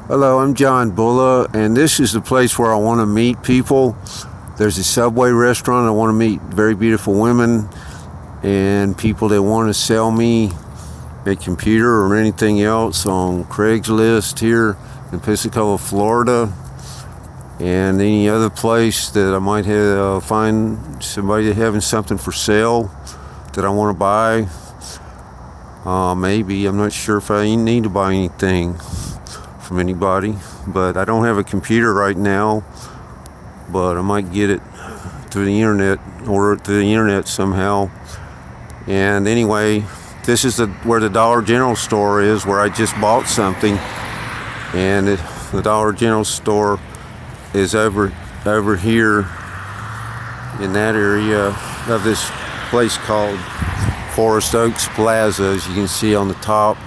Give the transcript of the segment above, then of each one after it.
Hello, I'm John Bulla, and this is the place where I want to meet people. There's a Subway restaurant. I want to meet very beautiful women and people that want to sell me a computer or anything else on Craigslist here in Pensacola, Florida, and any other place that I might have, find somebody having something for sale that I want to buy. Maybe, I'm not sure if I need to buy anything from anybody, but I don't have a computer right now, but I might get it through the internet, order it through the internet somehow. And anyway, this is where the Dollar General store is, where I just bought something, and the Dollar General store is over here in that area of this place called Forest Oaks Plaza, as you can see on the top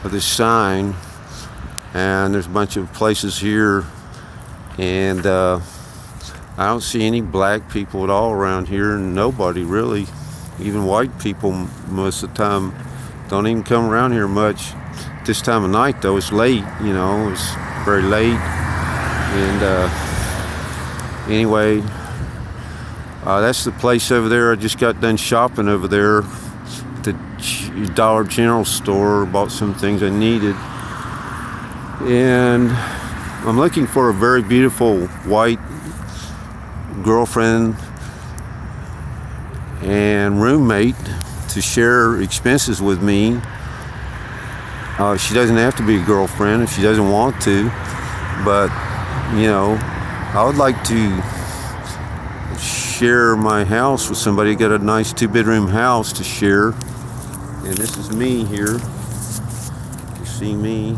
of this sign. And there's a bunch of places here, and I don't see any black people at all around here, and nobody really, even white people most of the time don't even come around here much. This time of night though, it's late, it's very late. And anyway, that's the place over there. I just got done shopping over there at the Dollar General store, bought some things I needed. And I'm looking for a very beautiful white girlfriend and roommate to share expenses with me. She doesn't have to be a girlfriend if she doesn't want to, but I would like to share my house with somebody. Got a nice 2-bedroom house to share, and this is me here. You see me.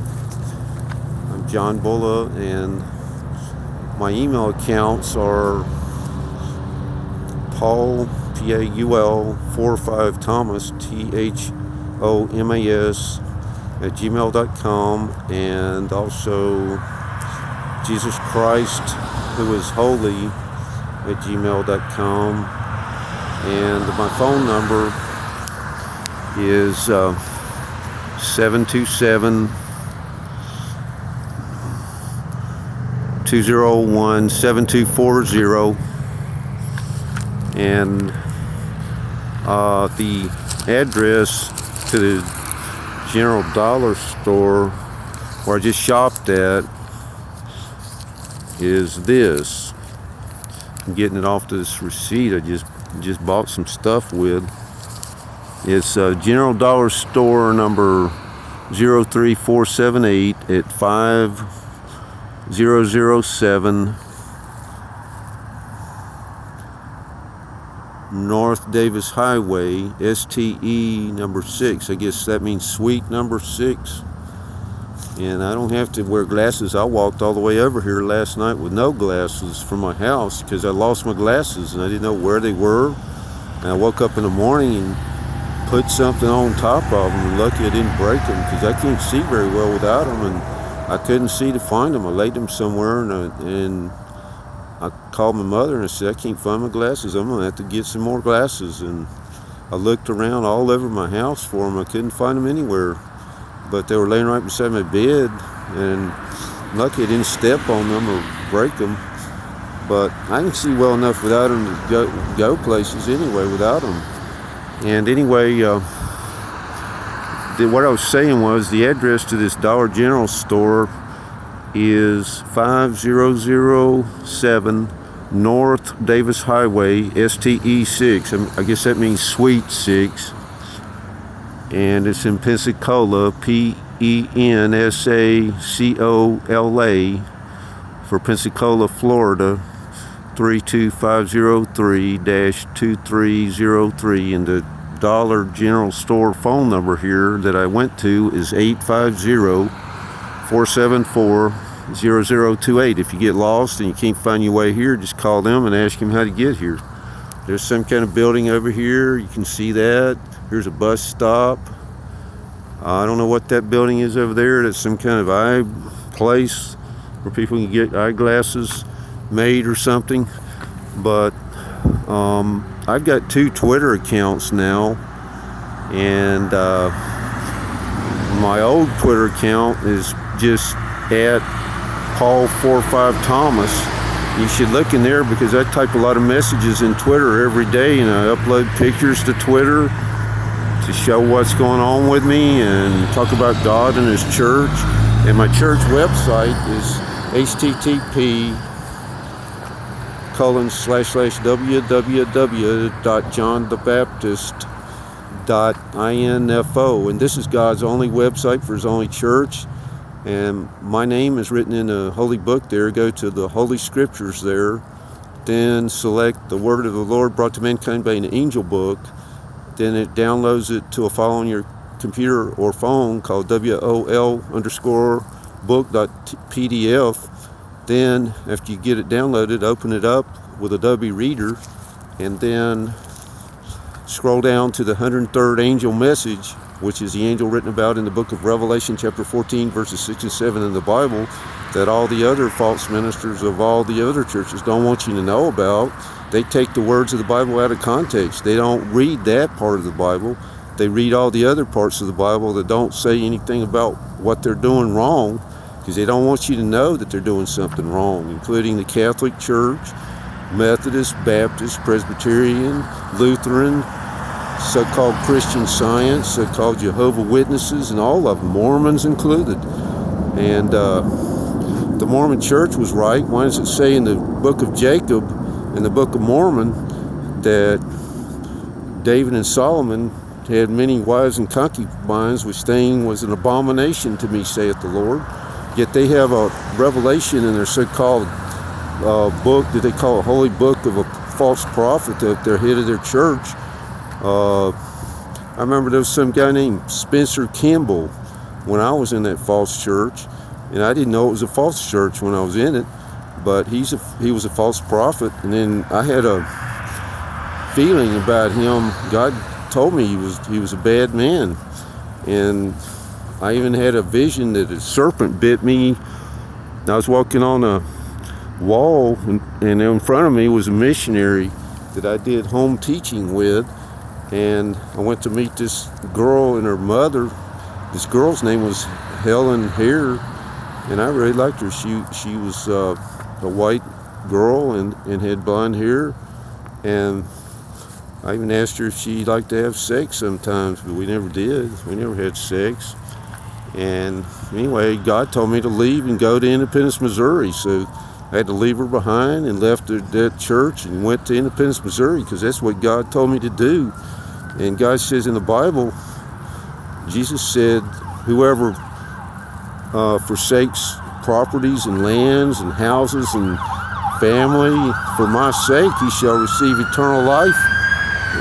John Bulla, and my email accounts are Paul, Paul 45 Thomas Thomas @gmail.com, and also Jesus Christ who is holy @gmail.com, and my phone number is 727 201-7240, and the address to the General Dollar store where I just shopped at is this. I'm getting it off this receipt I just bought some stuff with. It's General Dollar store number 03478 at 5007 North Davis Highway, STE number 6. I guess that means suite number 6. And I don't have to wear glasses. I walked all the way over here last night with no glasses from my house because I lost my glasses and I didn't know where they were. And I woke up in the morning and put something on top of them, and lucky I didn't break them because I can't see very well without them, and I couldn't see to find them. I laid them somewhere, and I called my mother and I said, I can't find my glasses. I'm going to have to get some more glasses. And I looked around all over my house for them. I couldn't find them anywhere. But they were laying right beside my bed, and lucky I didn't step on them or break them. But I can see well enough without them to go places anyway without them. And anyway, what I was saying was the address to this Dollar General store is 5007 North Davis Highway, STE 6. I guess that means Suite 6. And it's in Pensacola, Pensacola, for Pensacola, Florida, 32503-2303. And the Dollar General store phone number here that I went to is 850-474-0028. If you get lost and you can't find your way here, just call them and ask them how to get here. There's some kind of building over here. You can see that. Here's a bus stop. I don't know what that building is over there. That's some kind of eye place where people can get eyeglasses made or something. But I've got 2 Twitter accounts now, and my old Twitter account is just at Paul45Thomas. You should look in there because I type a lot of messages in Twitter every day, and I upload pictures to Twitter to show what's going on with me and talk about God and His church. And my church website is http://www.johnthebaptist.info. And this is God's only website for His only church. And my name is written in the Holy Book there. Go to the Holy Scriptures there. Then select the Word of the Lord brought to mankind by an angel book. Then it downloads it to a file on your computer or phone called WOL_book.pdf. Then after you get it downloaded, open it up with Adobe Reader, and then scroll down to the 103rd angel message, which is the angel written about in the book of Revelation chapter 14 verses 6 and 7 in the Bible, that all the other false ministers of all the other churches don't want you to know about. They take the words of the Bible out of context. They don't read that part of the Bible. They read all the other parts of the Bible that don't say anything about what they're doing wrong, because they don't want you to know that they're doing something wrong, including the Catholic Church, Methodist, Baptist, Presbyterian, Lutheran, so-called Christian Science, so-called Jehovah's Witnesses, and all of them, Mormons included. And the Mormon Church was right. Why does it say in the book of Jacob, in the book of Mormon, that David and Solomon had many wives and concubines, which thing was an abomination to me, saith the Lord. Yet they have a revelation in their so-called book that they call a holy book of a false prophet, that they're head of their church. I remember there was some guy named Spencer Kimball when I was in that false church, and I didn't know it was a false church when I was in it, but he was a false prophet. And then I had a feeling about him. God told me he was a bad man, and I even had a vision that a serpent bit me. I was walking on a wall, and in front of me was a missionary that I did home teaching with, and I went to meet this girl and her mother. This girl's name was Helen Hare, and I really liked her. She was a white girl and had blonde hair, and I even asked her if she liked to have sex sometimes, but we never did. We never had sex. And anyway, God told me to leave and go to Independence, Missouri. So I had to leave her behind and left that church and went to Independence, Missouri, because that's what God told me to do. And God says in the Bible, Jesus said, whoever forsakes properties and lands and houses and family for my sake, he shall receive eternal life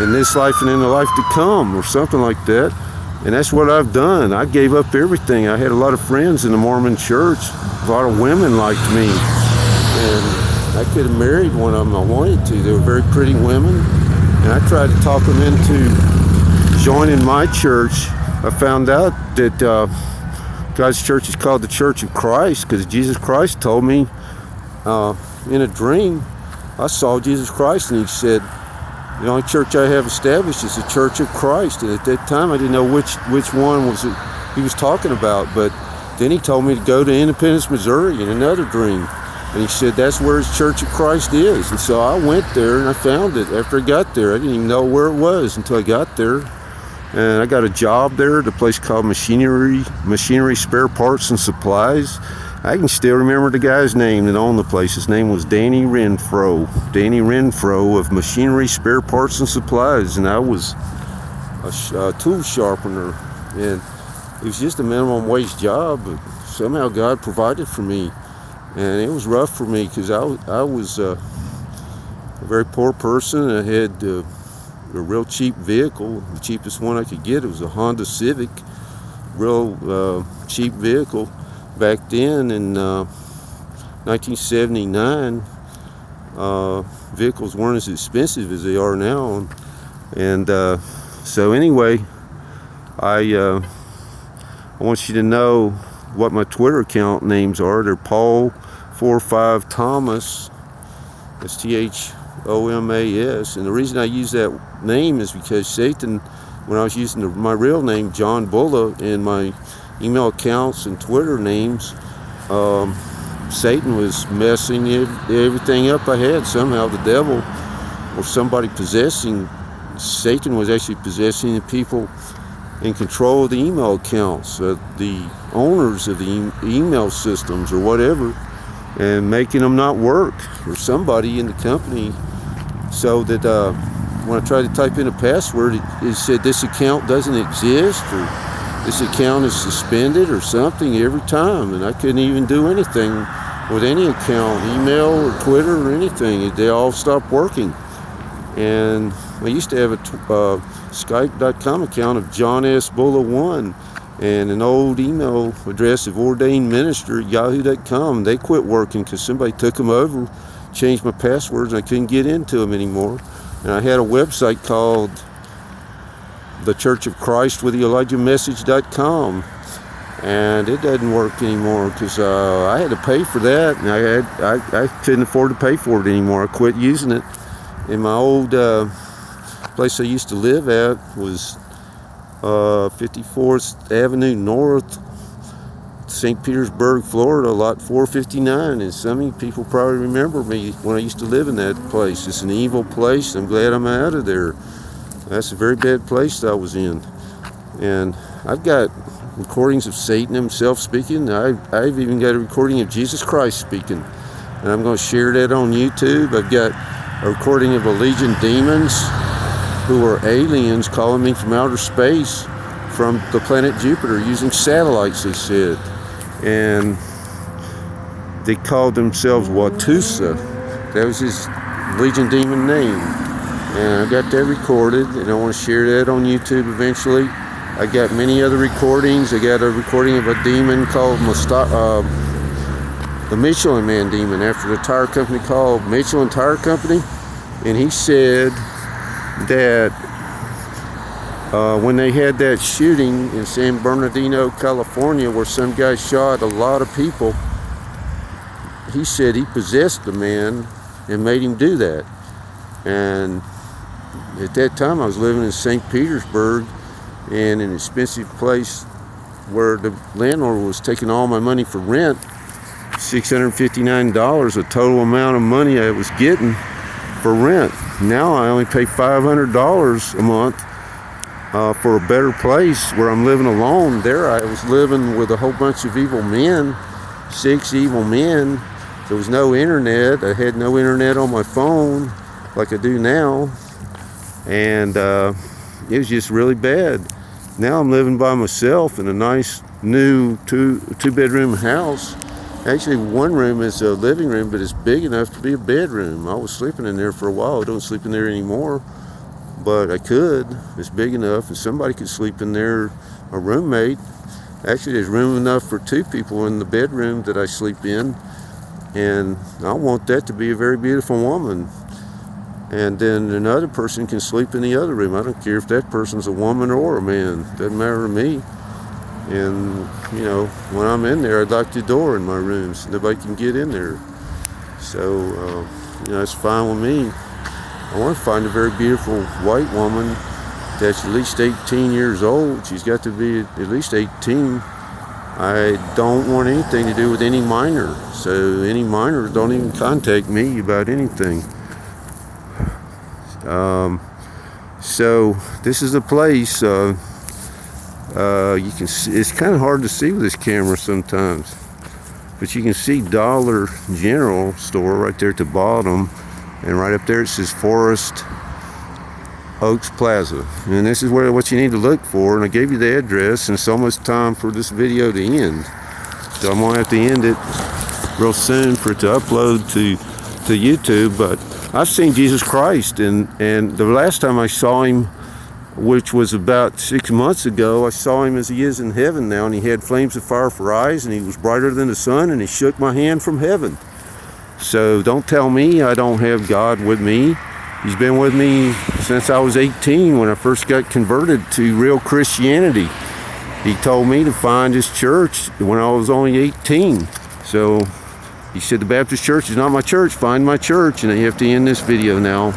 in this life and in the life to come, or something like that. And that's what I've done. I gave up everything. I had a lot of friends in the Mormon church. A lot of women liked me, and I could have married one of them I wanted to. They were very pretty women, and I tried to talk them into joining my church. I found out that God's church is called the Church of Christ because Jesus Christ told me in a dream. I saw Jesus Christ, and he said, the only church I have established is the Church of Christ. And at that time, I didn't know which one was it he was talking about. But then he told me to go to Independence, Missouri in another dream. And he said that's where his Church of Christ is. And so I went there and I found it. After I got there, I didn't even know where it was until I got there. And I got a job there at a place called Machinery Spare Parts and Supplies. I can still remember the guy's name that owned the place. His name was Danny Renfro. Danny Renfro of Machinery Spare Parts and Supplies. And I was a tool sharpener. And it was just a minimum wage job, but somehow God provided for me. And it was rough for me because I was a very poor person. I had a real cheap vehicle. The cheapest one I could get, it was a Honda Civic. Real cheap vehicle. Back then in 1979, vehicles weren't as expensive as they are now. And so anyway, I want you to know what my Twitter account names are. They're Paul45Thomas. That's THOMAS. And the reason I use that name is because Satan, when I was using my real name, John Bulla, in my email accounts and Twitter names, Satan was messing everything up I had. Somehow the devil or somebody Satan was actually possessing the people in control of the email accounts, the owners of the email systems or whatever, and making them not work, or somebody in the company, so that when I tried to type in a password, it said this account doesn't exist, or this account is suspended or something every time, and I couldn't even do anything with any account, email or Twitter or anything. They all stopped working. And I used to have a Skype.com account of John S. Bulla 1 and an old email address of Ordained Minister at Yahoo.com. They quit working because somebody took them over, changed my passwords, and I couldn't get into them anymore. And I had a website called The Church of Christ with the ElijahMessage.com, and it doesn't work anymore because I had to pay for that, and I couldn't afford to pay for it anymore. I quit using it. And my old place I used to live at was 54th Avenue North, St. Petersburg, Florida, lot 459. And some of you people probably remember me when I used to live in that place. It's an evil place. I'm glad I'm out of there. That's a very bad place that I was in. And I've got recordings of Satan himself speaking. I've even got a recording of Jesus Christ speaking. And I'm going to share that on YouTube. I've got a recording of a legion demons who are aliens calling me from outer space from the planet Jupiter using satellites, they said. And they called themselves Watusa. That was his legion demon name. And I got that recorded, and I want to share that on YouTube eventually. I got many other recordings. I got a recording of a demon called the Michelin Man demon, after the tire company called Michelin Tire Company. And he said that when they had that shooting in San Bernardino, California, where some guy shot a lot of people, he said he possessed the man and made him do that. And at that time I was living in St. Petersburg, in an expensive place where the landlord was taking all my money for rent, $659, the total amount of money I was getting for rent. Now I only pay $500 a month for a better place where I'm living alone. There I was living with a whole bunch of evil men, 6 evil men. There was no internet. I had no internet on my phone like I do now, and it was just really bad. Now I'm living by myself in a nice new two-bedroom house. Actually, one room is a living room, but it's big enough to be a bedroom. I was sleeping in there for a while. I don't sleep in there anymore, but I could. It's big enough, and somebody could sleep in there, a roommate. Actually, there's room enough for 2 people in the bedroom that I sleep in, and I want that to be a very beautiful woman. And then another person can sleep in the other room. I don't care if that person's a woman or a man. Doesn't matter to me. And, you know, when I'm in there, I lock the door in my room so nobody can get in there. So, you know, it's fine with me. I want to find a very beautiful white woman that's at least 18 years old. She's got to be at least 18. I don't want anything to do with any minor. So any minors don't even contact me about anything. So this is a place, you can see, it's kind of hard to see with this camera sometimes, but you can see Dollar General Store right there at the bottom, and right up there it says Forest Oaks Plaza, and this is what you need to look for. And I gave you the address, and it's almost time for this video to end, so I'm gonna have to end it real soon for it to upload to YouTube. But I've seen Jesus Christ, and the last time I saw him, which was about 6 months ago, I saw him as he is in heaven now, and he had flames of fire for eyes, and he was brighter than the sun, and he shook my hand from heaven. So don't tell me I don't have God with me. He's been with me since I was 18, when I first got converted to real Christianity. He told me to find his church when I was only 18. So he said, the Baptist church is not my church, find my church. And I have to end this video now.